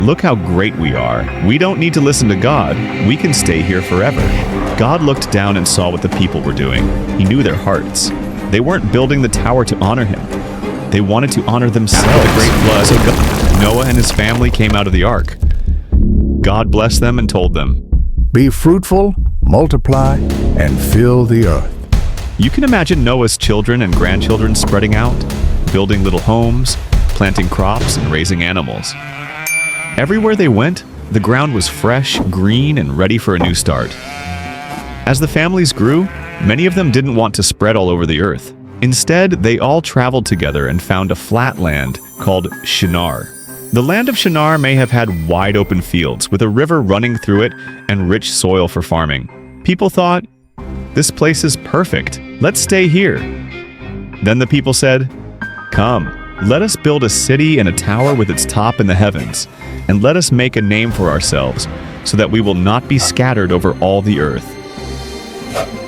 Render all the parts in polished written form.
Look how great we are. We don't need to listen to God. We can stay here forever. God looked down and saw what the people were doing. He knew their hearts. They weren't building the tower to honor him. They wanted to honor themselves. After the great flood, so Noah and his family came out of the ark. God blessed them and told them, "Be fruitful, multiply, and fill the earth." You can imagine Noah's children and grandchildren spreading out, building little homes, planting crops, and raising animals. Everywhere they went, the ground was fresh, green, and ready for a new start. As the families grew, many of them didn't want to spread all over the earth. Instead, they all traveled together and found a flat land called Shinar. The land of Shinar may have had wide open fields with a river running through it and rich soil for farming. People thought, "This place is perfect. Let's stay here." Then the people said, "Come, let us build a city and a tower with its top in the heavens, and let us make a name for ourselves, so that we will not be scattered over all the earth."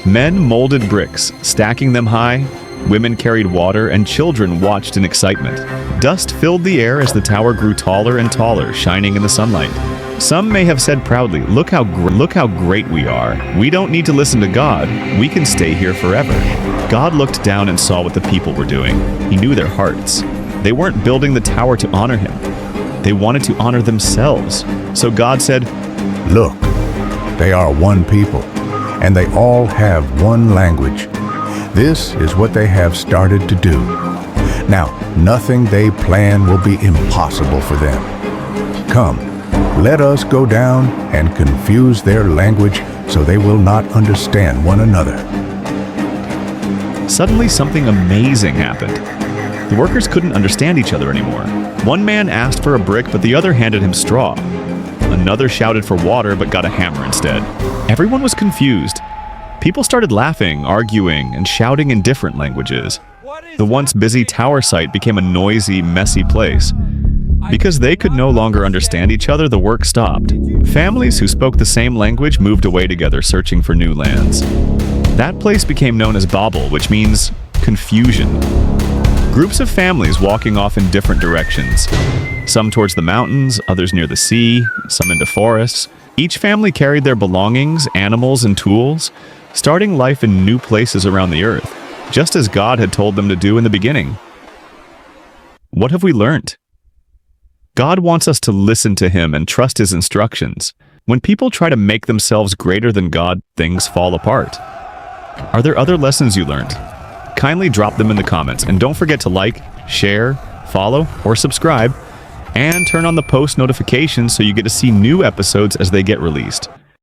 Men molded bricks, stacking them high. Women carried water, and children watched in excitement. Dust filled the air as the tower grew taller and taller, shining in the sunlight. Some may have said proudly, look how great we are. We don't need to listen to God. We can stay here forever." God looked down and saw what the people were doing. He knew their hearts. They weren't building the tower to honor him. They wanted to honor themselves. So God said, "Look, they are one people, and they all have one language. This is what they have started to do. Now, nothing they plan will be impossible for them. Come, let us go down and confuse their language so they will not understand one another." Suddenly, something amazing happened. The workers couldn't understand each other anymore. One man asked for a brick, but the other handed him straw. Another shouted for water, but got a hammer instead. Everyone was confused. People started laughing, arguing, and shouting in different languages. The once busy tower site became a noisy, messy place. Because they could no longer understand each other, the work stopped. Families who spoke the same language moved away together, searching for new lands. That place became known as Babel, which means confusion. Groups of families walking off in different directions. Some towards the mountains, others near the sea, some into forests. Each family carried their belongings, animals, and tools, starting life in new places around the earth, just as God had told them to do in the beginning. What have we learned? God wants us to listen to him and trust his instructions. When people try to make themselves greater than God, things fall apart. Are there other lessons you learned? Kindly drop them in the comments, and don't forget to like, share, follow, or subscribe, and turn on the post notifications so you get to see new episodes as they get released.